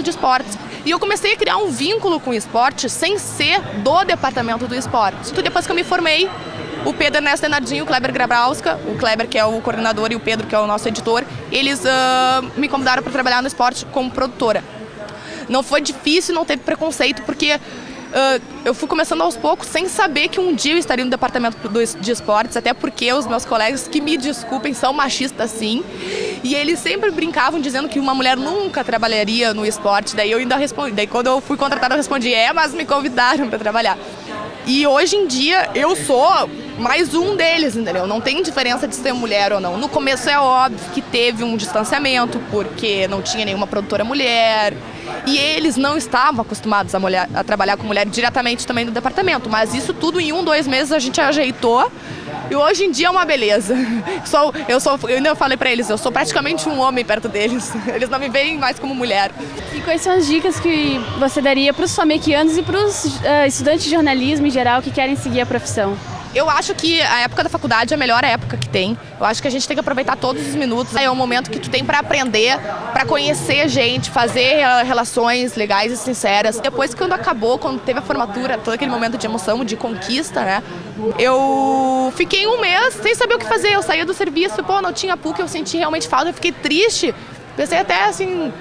de esportes. E eu comecei a criar um vínculo com o esporte sem ser do departamento do esporte. Depois que eu me formei, o Pedro Ernesto Denardinho, o Kleber Grabrauska, o Kleber que é o coordenador e o Pedro que é o nosso editor, eles me convidaram para trabalhar no esporte como produtora. Não foi difícil, não teve preconceito, porque eu fui começando aos poucos sem saber que um dia eu estaria no departamento de esportes, até porque os meus colegas, que me desculpem, são machistas sim, e eles sempre brincavam dizendo que uma mulher nunca trabalharia no esporte. Daí eu ainda respondi, daí quando eu fui contratada eu respondi, mas me convidaram para trabalhar. E hoje em dia eu sou mais um deles, entendeu? Não tem diferença de ser mulher ou não. No começo é óbvio que teve um distanciamento, porque não tinha nenhuma produtora mulher. E eles não estavam acostumados a trabalhar com mulher diretamente também no departamento. Mas isso tudo em 2 meses a gente ajeitou. E hoje em dia é uma beleza. Eu ainda falei pra eles, eu sou praticamente um homem perto deles. Eles não me veem mais como mulher. E quais são as dicas que você daria para os famequianos e para os estudantes de jornalismo em geral que querem seguir a profissão? Eu acho que a época da faculdade é a melhor época que tem. Eu acho que a gente tem que aproveitar todos os minutos. É o momento que tu tem para aprender, para conhecer gente, fazer relações legais e sinceras. Depois, quando acabou, quando teve a formatura, todo aquele momento de emoção, de conquista, né? Eu fiquei 1 mês sem saber o que fazer. Eu saía do serviço, não tinha PUC, eu senti realmente falta, eu fiquei triste. Pensei até assim,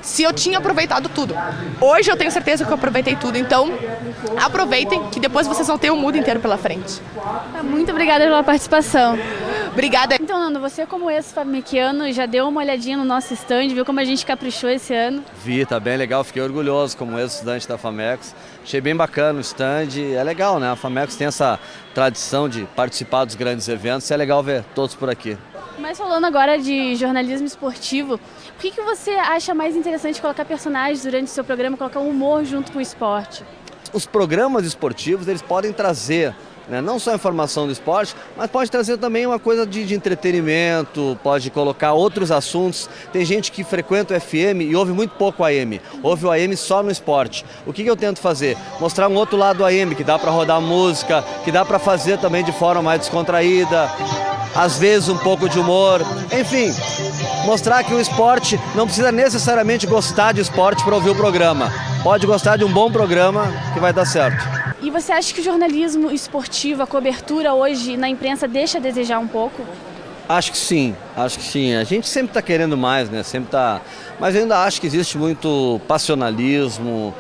se eu tinha aproveitado tudo. Hoje eu tenho certeza que eu aproveitei tudo, então aproveitem que depois vocês vão ter o mundo inteiro pela frente. Muito obrigada pela participação. Obrigada. Então, Nando, você como ex-famequiano já deu uma olhadinha no nosso stand, viu como a gente caprichou esse ano? Vi, tá bem legal, fiquei orgulhoso como ex-estudante da Famex. Achei bem bacana o stand, é legal, né? A Famex tem essa tradição de participar dos grandes eventos, é legal ver todos por aqui. Mas falando agora de jornalismo esportivo, por que você acha mais interessante colocar personagens durante o seu programa, colocar um humor junto com o esporte? Os programas esportivos, eles podem trazer, né, não só a informação do esporte, mas pode trazer também uma coisa de entretenimento, pode colocar outros assuntos. Tem gente que frequenta o FM e ouve muito pouco o AM, ouve o AM só no esporte. O que eu tento fazer? Mostrar um outro lado do AM, que dá para rodar música, que dá para fazer também de forma mais descontraída, às vezes um pouco de humor, enfim, mostrar que o esporte não precisa necessariamente gostar de esporte para ouvir o programa. Pode gostar de um bom programa que vai dar certo. E você acha que o jornalismo esportivo, a cobertura hoje na imprensa deixa a desejar um pouco? Acho que sim, acho que sim. A gente sempre está querendo mais, né? Sempre tá. Mas eu ainda acho que existe muito passionalismo,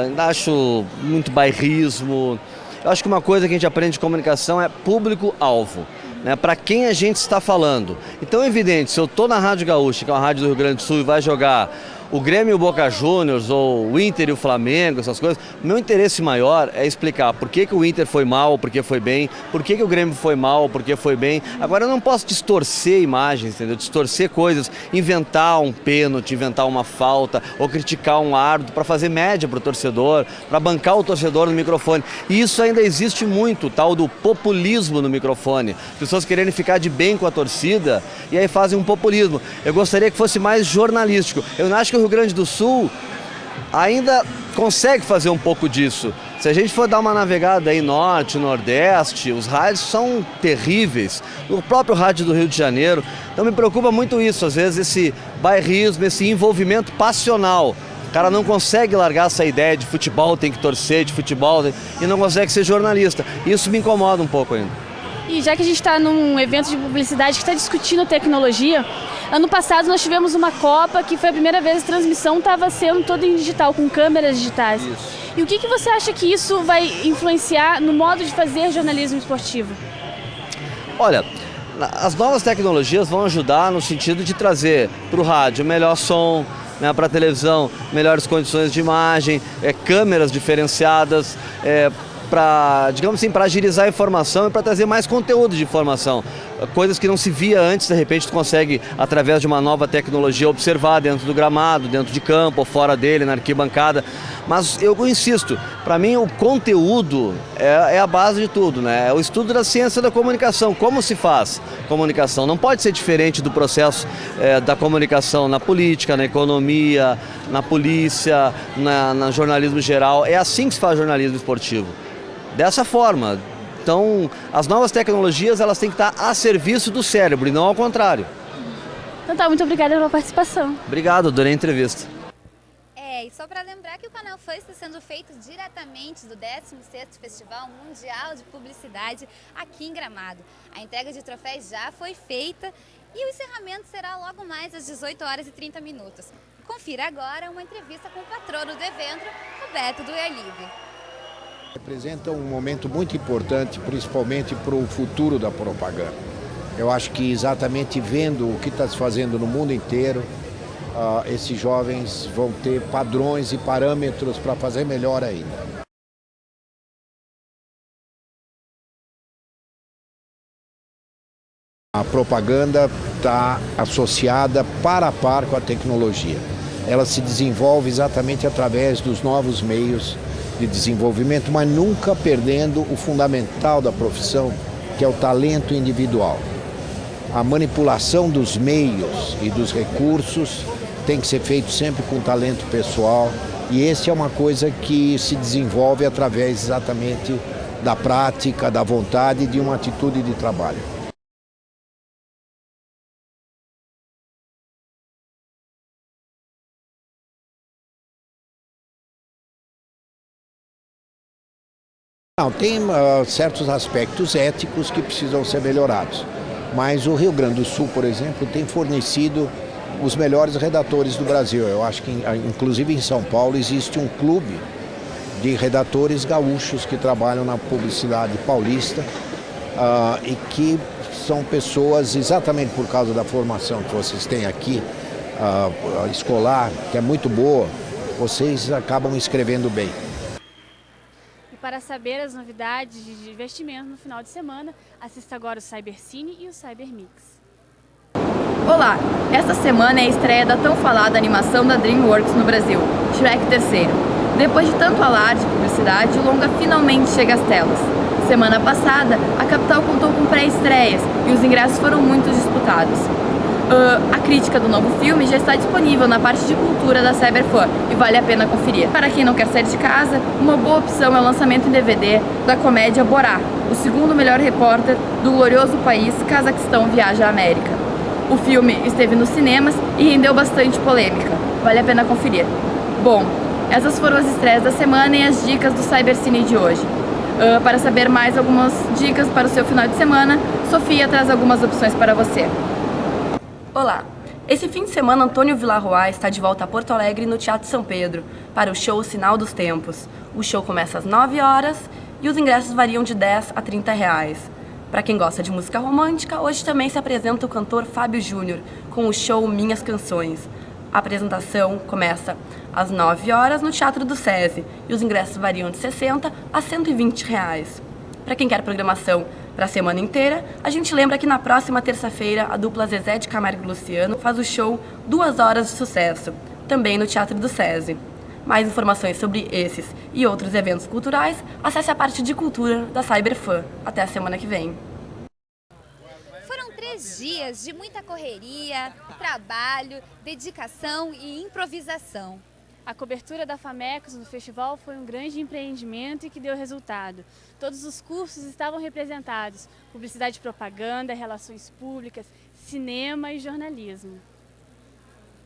ainda acho muito bairrismo. Eu acho que uma coisa que a gente aprende de comunicação é público-alvo. Né, para quem a gente está falando. Então é evidente, se eu estou na Rádio Gaúcha, que é uma rádio do Rio Grande do Sul, e vai jogar o Grêmio e o Boca Juniors, ou o Inter e o Flamengo, essas coisas, o meu interesse maior é explicar por que o Inter foi mal, por que foi bem, por que o Grêmio foi mal, por que foi bem. Agora eu não posso distorcer imagens, entendeu? Distorcer coisas, inventar um pênalti, inventar uma falta, ou criticar um árbitro para fazer média para o torcedor, para bancar o torcedor no microfone. E isso ainda existe muito, tal do populismo no microfone. Pessoas querendo ficar de bem com a torcida e aí fazem um populismo. Eu gostaria que fosse mais jornalístico. Eu não acho que o Rio Grande do Sul ainda consegue fazer um pouco disso. Se a gente for dar uma navegada aí norte, nordeste, os rádios são terríveis. O próprio rádio do Rio de Janeiro. Então me preocupa muito isso, às vezes esse bairrismo, esse envolvimento passional. O cara não consegue largar essa ideia de futebol, tem que torcer, de futebol, e não consegue ser jornalista. Isso me incomoda um pouco ainda. E já que a gente está num evento de publicidade que está discutindo tecnologia, ano passado nós tivemos uma Copa que foi a primeira vez que a transmissão estava sendo toda em digital, com câmeras digitais. Isso. E o que você acha que isso vai influenciar no modo de fazer jornalismo esportivo? Olha, as novas tecnologias vão ajudar no sentido de trazer para o rádio melhor som, né, para a televisão melhores condições de imagem, câmeras diferenciadas, para, digamos assim, para agilizar a informação e para trazer mais conteúdo de informação. Coisas que não se via antes, de repente tu consegue, através de uma nova tecnologia, observar dentro do gramado, dentro de campo, ou fora dele, na arquibancada. Mas eu insisto, para mim o conteúdo é a base de tudo, né? É o estudo da ciência da comunicação, como se faz comunicação. Não pode ser diferente do processo da comunicação na política, na economia, na polícia, no jornalismo geral. É assim que se faz jornalismo esportivo. Dessa forma. Então, as novas tecnologias, elas têm que estar a serviço do cérebro e não ao contrário. Então tá, muito obrigada pela participação. Obrigado, adorei a entrevista. só para lembrar que o Canal Fã está sendo feito diretamente do 16º Festival Mundial de Publicidade aqui em Gramado. A entrega de troféus já foi feita e o encerramento será logo mais às 18h30. Confira agora uma entrevista com o patrono do evento, Roberto do Elive. Representa um momento muito importante, principalmente para o futuro da propaganda. Eu acho que exatamente vendo o que está se fazendo no mundo inteiro, esses jovens vão ter padrões e parâmetros para fazer melhor ainda. A propaganda está associada par a par com a tecnologia. Ela se desenvolve exatamente através dos novos meios de desenvolvimento, mas nunca perdendo o fundamental da profissão, que é o talento individual. A manipulação dos meios e dos recursos tem que ser feito sempre com talento pessoal, e essa é uma coisa que se desenvolve através exatamente da prática, da vontade e de uma atitude de trabalho. Não, tem certos aspectos éticos que precisam ser melhorados, mas o Rio Grande do Sul, por exemplo, tem fornecido os melhores redatores do Brasil. Eu acho que, inclusive em São Paulo, existe um clube de redatores gaúchos que trabalham na publicidade paulista e que são pessoas, exatamente por causa da formação que vocês têm aqui, escolar, que é muito boa, vocês acabam escrevendo bem. E para saber as novidades de investimento no final de semana, assista agora o Cybercine e o Cybermix. Olá! Esta semana é a estreia da tão falada animação da DreamWorks no Brasil, Shrek 3º. Depois de tanto alarde e publicidade, o longa finalmente chega às telas. Semana passada, a capital contou com pré-estreias e os ingressos foram muito disputados. A crítica do novo filme já está disponível na parte de cultura da Cyberfã e vale a pena conferir. Para quem não quer sair de casa, uma boa opção é o lançamento em DVD da comédia Borá, o segundo melhor repórter do glorioso país Cazaquistão viaja à América. O filme esteve nos cinemas e rendeu bastante polêmica. Vale a pena conferir. Bom, essas foram as estreias da semana e as dicas do Cybercine de hoje. Para saber mais algumas dicas para o seu final de semana, Sofia traz algumas opções para você. Olá! Esse fim de semana, Antônio Villarroa está de volta a Porto Alegre no Teatro São Pedro para o show Sinal dos Tempos. O show começa às 9 horas e os ingressos variam de 10 a 30 reais. Para quem gosta de música romântica, hoje também se apresenta o cantor Fábio Júnior com o show Minhas Canções. A apresentação começa às 9 horas no Teatro do SESI e os ingressos variam de 60 a 120 reais. Para quem quer programação para a semana inteira, a gente lembra que na próxima terça-feira a dupla Zezé de Camargo e Luciano faz o show 2 horas de sucesso, também no Teatro do SESI. Mais informações sobre esses e outros eventos culturais, acesse a parte de cultura da Cyberfã. Até a semana que vem. Foram 3 dias de muita correria, trabalho, dedicação e improvisação. A cobertura da Famecos no festival foi um grande empreendimento e que deu resultado. Todos os cursos estavam representados: publicidade e propaganda, relações públicas, cinema e jornalismo.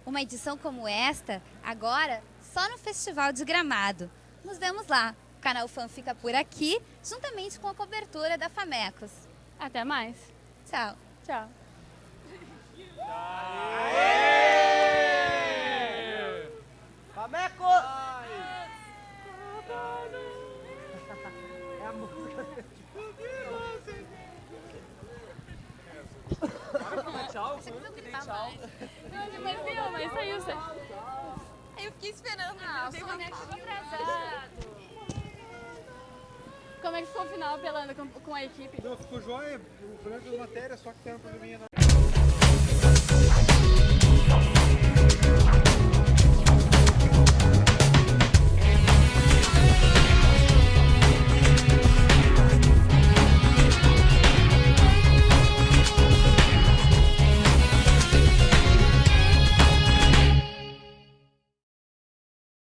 Uma edição como esta, agora, só no Festival de Gramado. Nos vemos lá. O Canal Fã fica por aqui, juntamente com a cobertura da Famecos. Até mais. Tchau. Tchau. Fameco! É a música. Tchau. Você conseguiu gritar mais? Não, mas saiu. Aí eu fiquei esperando. Ah, o sonequinho atrasado. Como é que ficou o final, Pelanda, com a equipe? Não, ficou jóia. O problema das matérias, só que tem um probleminha na